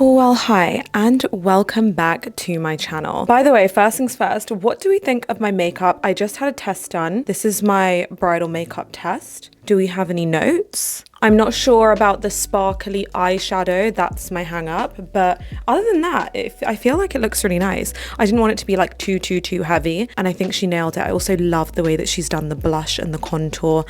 Oh, well, hi, and welcome back to my channel. By the way, first things first, what do we think of my makeup? I just had a test done. This is my bridal makeup test. Do we have any notes? I'm not sure about the sparkly eyeshadow, that's my hang up, but other than that, I feel like it looks really nice. I didn't want it to be like too heavy, and I think she nailed it. I also love the way that she's done the blush and the contour.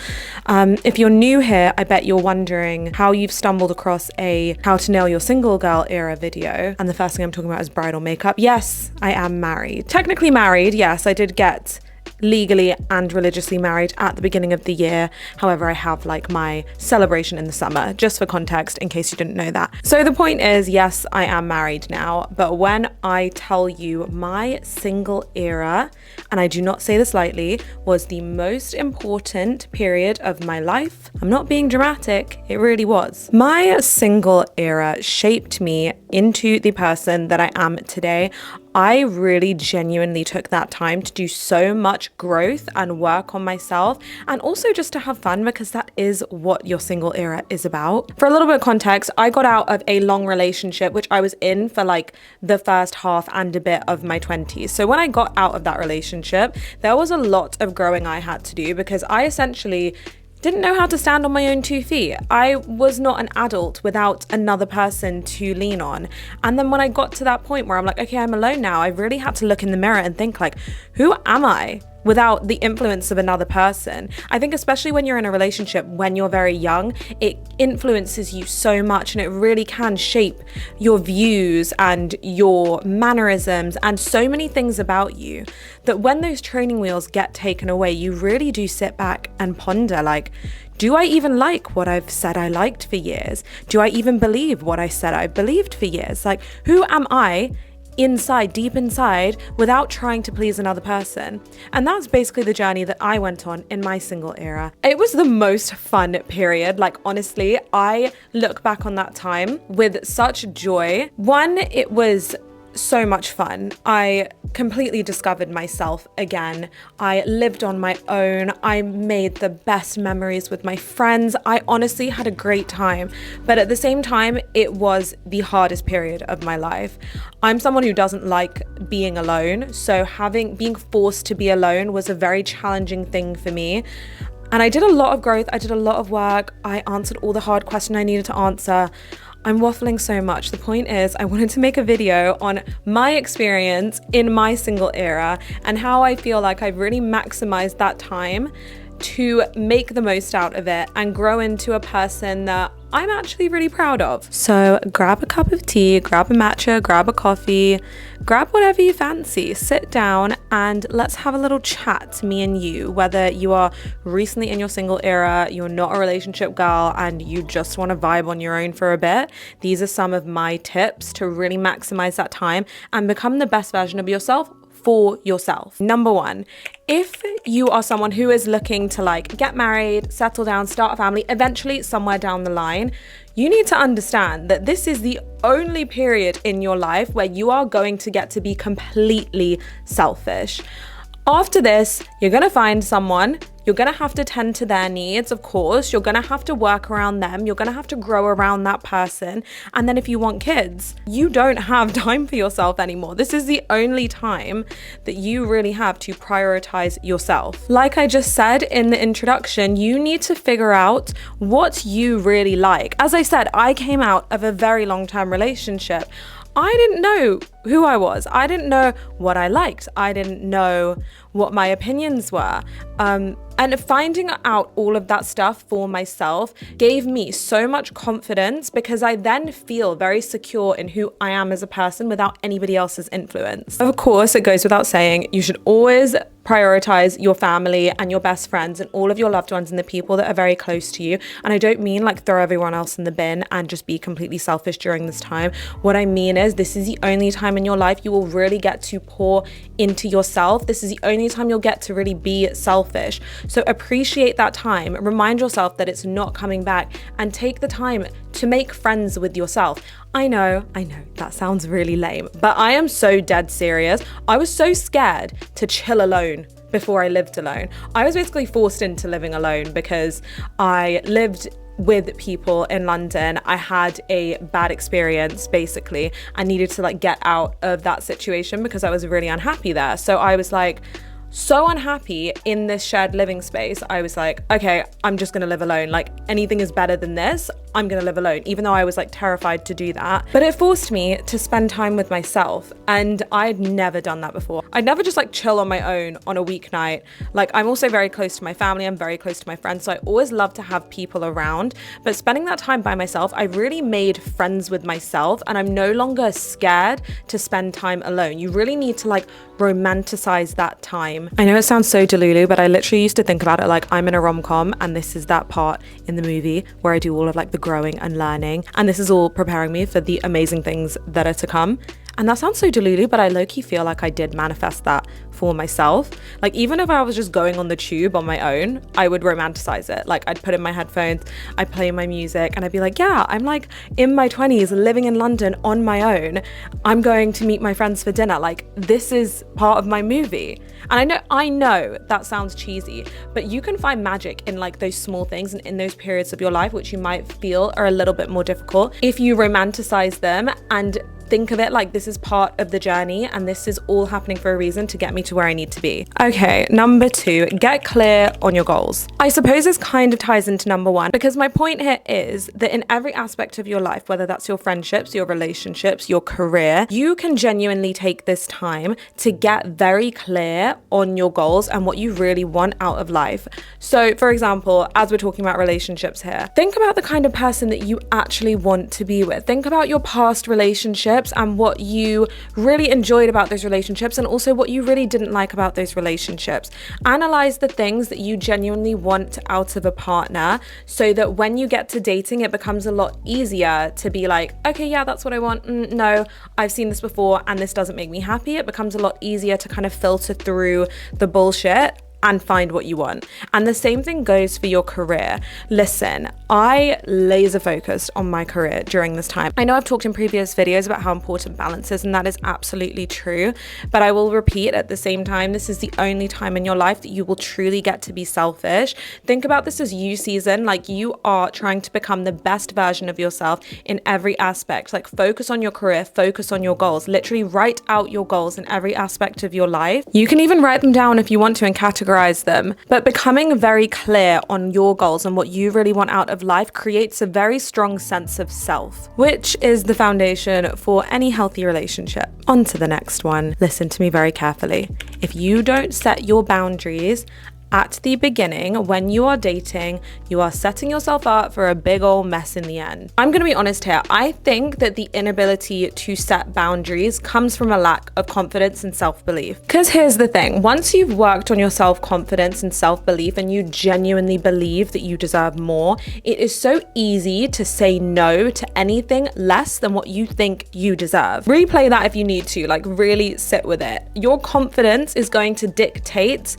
If you're new here, I bet you're wondering how you've stumbled across a how to nail your single girl era video, and the first thing I'm talking about is bridal makeup. Yes, I am married. Technically married, yes, I did get legally and religiously married at the beginning of the year. However, I have like my celebration in the summer, just for context, in case you didn't know that. So the point is, yes, I am married now, but when I tell you my single era, and I do not say this lightly, was the most important period of my life, I'm not being dramatic, it really was. My single era shaped me into the person that I am today. I really genuinely took that time to do so much growth and work on myself, and also just to have fun, because that is what your single era is about. For a little bit of context, I got out of a long relationship, which I was in for like the first half and a bit of my 20s. So when I got out of that relationship, there was a lot of growing I had to do, because I essentially didn't know how to stand on my own 2 feet. I was not an adult without another person to lean on. And then when I got to that point where I'm like, okay, I'm alone now, I really had to look in the mirror and think like, who am I without the influence of another person? I think especially when you're in a relationship, when you're very young, it influences you so much, and it really can shape your views and your mannerisms and so many things about you, that when those training wheels get taken away, you really do sit back and ponder like, do I even like what I've said I liked for years? Do I even believe what I said I believed for years? Like, who am I inside, deep inside, without trying to please another person? And that's basically the journey that I went on in my single era. It was the most fun period. Like, honestly, I look back on that time with such joy. One, it was so much fun. I completely discovered myself again. I lived on my own. I made the best memories with my friends. I honestly had a great time. But at the same time, it was the hardest period of my life. I'm someone who doesn't like being alone. So being forced to be alone was a very challenging thing for me. And I did a lot of growth. I did a lot of work. I answered all the hard questions I needed to answer. I'm waffling so much. The point is, I wanted to make a video on my experience in my single era and how I feel like I've really maximized that time to make the most out of it and grow into a person that I'm actually really proud of. So grab a cup of tea, grab a matcha, grab a coffee, grab whatever you fancy, sit down and let's have a little chat, me and you, whether you are recently in your single era, you're not a relationship girl and you just want to vibe on your own for a bit. These are some of my tips to really maximize that time and become the best version of yourself for yourself. Number one, if you are someone who is looking to like get married, settle down, start a family, eventually somewhere down the line, you need to understand that this is the only period in your life where you are going to get to be completely selfish. After this, you're gonna find someone, you're gonna have to tend to their needs, of course, you're gonna have to work around them, you're gonna have to grow around that person, and then if you want kids, you don't have time for yourself anymore. This is the only time that you really have to prioritize yourself. Like I just said in the introduction, you need to figure out what you really like. As I said, I came out of a very long-term relationship. I didn't know who I was. I didn't know what I liked. I didn't know what my opinions were. And finding out all of that stuff for myself gave me so much confidence, because I then feel very secure in who I am as a person without anybody else's influence. Of course, it goes without saying, you should always prioritize your family and your best friends and all of your loved ones and the people that are very close to you. And I don't mean like throw everyone else in the bin and just be completely selfish during this time. What I mean is, this is the only time in your life you will really get to pour into yourself. This is the only time you'll get to really be selfish. So appreciate that time. Remind yourself that it's not coming back, and take the time to make friends with yourself. I know, that sounds really lame, but I am so dead serious. I was so scared to chill alone before I lived alone. I was basically forced into living alone because I lived with people in London. I had a bad experience, basically. I needed to like get out of that situation because I was really unhappy there. So I was like so unhappy in this shared living space. I was like, okay, I'm just gonna live alone. Like anything is better than this. I'm gonna live alone, even though I was like terrified to do that. But it forced me to spend time with myself, and I'd never done that before. I'd never just like chill on my own on a weeknight. Like I'm also very close to my family, I'm very close to my friends, so I always love to have people around. But spending that time by myself, I really made friends with myself, and I'm no longer scared to spend time alone. You really need to like romanticize that time. I know it sounds so delulu, but I literally used to think about it like I'm in a rom-com, and this is that part in the movie where I do all of like the growing and learning, and this is all preparing me for the amazing things that are to come. And that sounds so delulu, but I low-key feel like I did manifest that for myself. Like even if I was just going on the tube on my own, I would romanticize it. Like I'd put in my headphones, I'd play my music, and I'd be like, yeah, I'm like in my 20s living in London on my own. I'm going to meet my friends for dinner. Like this is part of my movie. And I know that sounds cheesy, but you can find magic in like those small things and in those periods of your life which you might feel are a little bit more difficult if you romanticize them and think of it like this is part of the journey and this is all happening for a reason to get me to where I need to be. Okay, number 2, get clear on your goals. I suppose this kind of ties into number 1 because my point here is that in every aspect of your life, whether that's your friendships, your relationships, your career, you can genuinely take this time to get very clear on your goals and what you really want out of life. So for example, as we're talking about relationships here, think about the kind of person that you actually want to be with. Think about your past relationships and what you really enjoyed about those relationships and also what you really didn't like about those relationships. Analyze the things that you genuinely want out of a partner so that when you get to dating, it becomes a lot easier to be like, okay, yeah, that's what I want. No, I've seen this before and this doesn't make me happy. It becomes a lot easier to kind of filter through the bullshit and find what you want. And the same thing goes for your career. Listen, I laser focused on my career during this time. I know I've talked in previous videos about how important balance is, and that is absolutely true, but I will repeat at the same time, this is the only time in your life that you will truly get to be selfish. Think about this as you season, like you are trying to become the best version of yourself in every aspect. Like focus on your career, focus on your goals, literally write out your goals in every aspect of your life. You can even write them down if you want to and categorize them, but becoming very clear on your goals and what you really want out of life creates a very strong sense of self, which is the foundation for any healthy relationship. On to the next one. Listen to me very carefully. If you don't set your boundaries at the beginning, when you are dating, you are setting yourself up for a big old mess in the end. I'm gonna be honest here. I think that the inability to set boundaries comes from a lack of confidence and self-belief. Because here's the thing, once you've worked on your self-confidence and self-belief and you genuinely believe that you deserve more, it is so easy to say no to anything less than what you think you deserve. Replay that if you need to, like really sit with it. Your confidence is going to dictate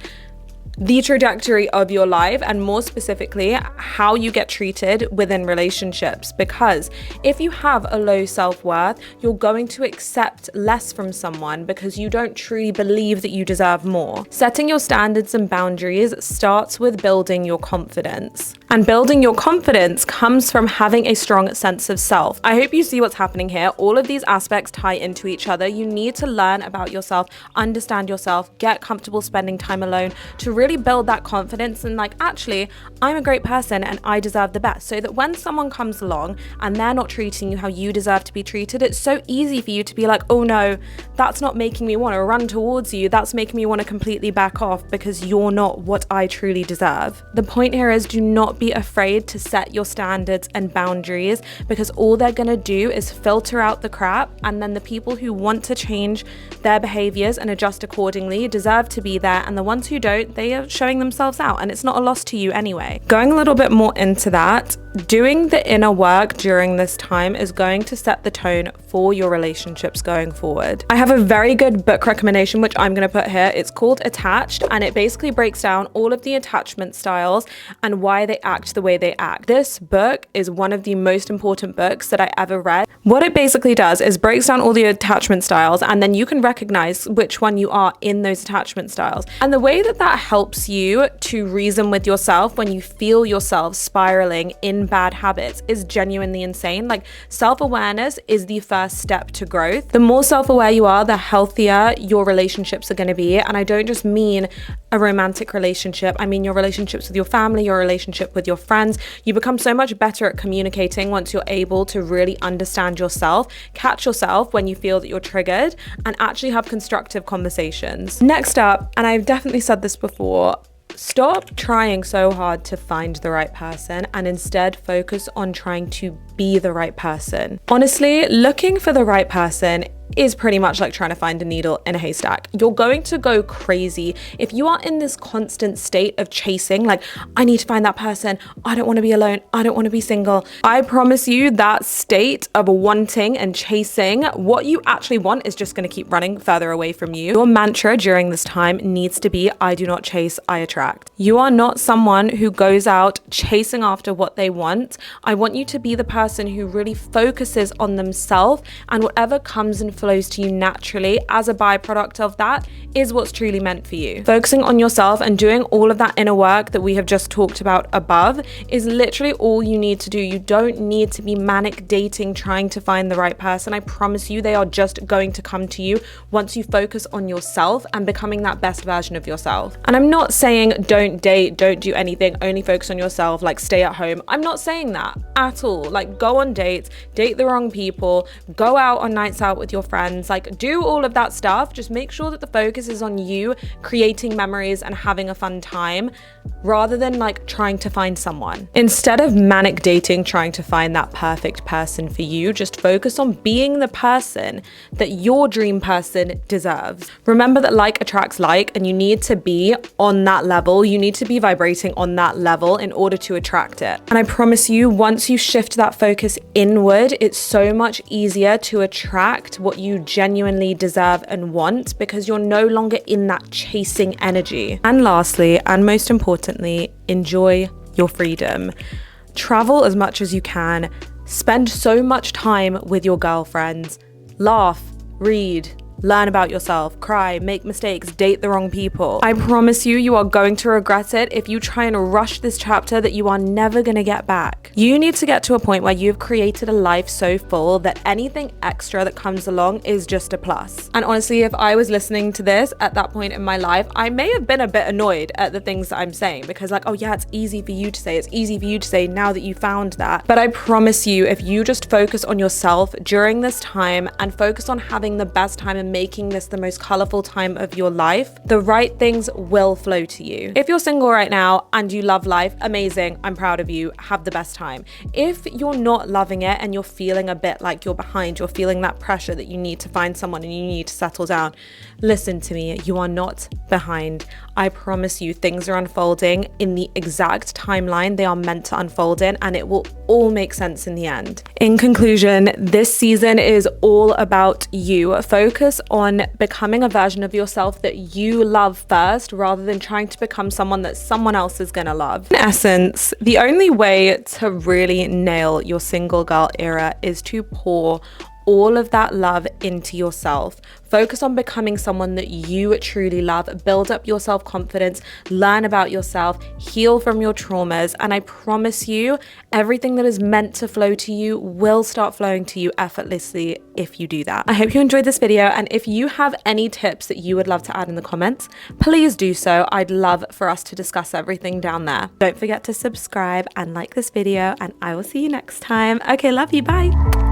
the trajectory of your life, and more specifically how you get treated within relationships, because if you have a low self-worth, you're going to accept less from someone because you don't truly believe that you deserve more. Setting your standards and boundaries starts with building your confidence, and building your confidence comes from having a strong sense of self. I hope you see what's happening here. All of these aspects tie into each other. You need to learn about yourself, understand yourself, get comfortable spending time alone to really build that confidence and like, actually, I'm a great person and I deserve the best. So that when someone comes along and they're not treating you how you deserve to be treated, it's so easy for you to be like, oh no, that's not making me want to run towards you. That's making me want to completely back off because you're not what I truly deserve. The point here is, do not be afraid to set your standards and boundaries, because all they're gonna do is filter out the crap, and then the people who want to change their behaviors and adjust accordingly deserve to be there, and the ones who don't, they are showing themselves out, and it's not a loss to you anyway. Going a little bit more into that, doing the inner work during this time is going to set the tone for your relationships going forward. I have a very good book recommendation which I'm going to put here. It's called Attached, and it basically breaks down all of the attachment styles and why they act the way they act. This book is one of the most important books that I ever read. What it basically does is breaks down all the attachment styles, and then you can recognize which one you are in those attachment styles. And the way that that helps helps you to reason with yourself when you feel yourself spiraling in bad habits is genuinely insane. Like, self-awareness is the first step to growth. The more self-aware you are, the healthier your relationships are going to be. And I don't just mean a romantic relationship. I mean your relationships with your family, your relationship with your friends. You become so much better at communicating once you're able to really understand yourself, catch yourself when you feel that you're triggered, and actually have constructive conversations. Next up, and I've definitely said this before, stop trying so hard to find the right person and instead focus on trying to be the right person. Honestly, looking for the right person is pretty much like trying to find a needle in a haystack. You're going to go crazy if you are in this constant state of chasing, like, I need to find that person. I don't want to be alone. I don't want to be single. I promise you that state of wanting and chasing what you actually want is just going to keep running further away from you. Your mantra during this time needs to be, I do not chase, I attract. You are not someone who goes out chasing after what they want. I want you to be the person who really focuses on themselves, and whatever comes and flows to you naturally as a byproduct of that is what's truly meant for you. Focusing on yourself and doing all of that inner work that we have just talked about above is literally all you need to do. You don't need to be manic dating trying to find the right person. I promise you they are just going to come to you once you focus on yourself and becoming that best version of yourself. And I'm not saying don't date, don't do anything, only focus on yourself, like stay at home. I'm not saying that at all. Like, go on dates, date the wrong people, go out on nights out with your friends, like do all of that stuff. Just make sure that the focus is on you creating memories and having a fun time rather than like trying to find someone. Instead of manic dating trying to find that perfect person for you, just focus on being the person that your dream person deserves. Remember that like attracts like, and you need to be on that level. You need to be vibrating on that level in order to attract it. And I promise you, once you shift that focus inward, it's so much easier to attract what you genuinely deserve and want, because you're no longer in that chasing energy. And lastly, and most importantly, enjoy your freedom. Travel as much as you can. Spend so much time with your girlfriends. Laugh, read, learn about yourself, cry, make mistakes, date the wrong people. I promise you, you are going to regret it if you try and rush this chapter that you are never going to get back. You need to get to a point where you've created a life so full that anything extra that comes along is just a plus. And honestly, if I was listening to this at that point in my life, I may have been a bit annoyed at the things that I'm saying, because like, oh yeah, it's easy for you to say, it's easy for you to say now that you found that. But I promise you, if you just focus on yourself during this time and focus on having the best time and making this the most colorful time of your life, the right things will flow to you. If you're single right now and you love life, amazing, I'm proud of you, have the best time. If you're not loving it and you're feeling a bit like you're behind, you're feeling that pressure that you need to find someone and you need to settle down, listen to me, you are not behind. I promise you, things are unfolding in the exact timeline they are meant to unfold in, and it will all make sense in the end. In conclusion, this season is all about you. Focus on becoming a version of yourself that you love first, rather than trying to become someone that someone else is gonna love. In essence, the only way to really nail your single girl era is to pour all of that love into yourself. Focus on becoming someone that you truly love. Build up your self-confidence, learn about yourself, heal from your traumas, and I promise you, everything that is meant to flow to you will start flowing to you effortlessly if you do that. I hope you enjoyed this video, and if you have any tips that you would love to add in the comments, please do so. I'd love for us to discuss everything down there. Don't forget to subscribe and like this video, and I will see you next time. Okay, love you, bye.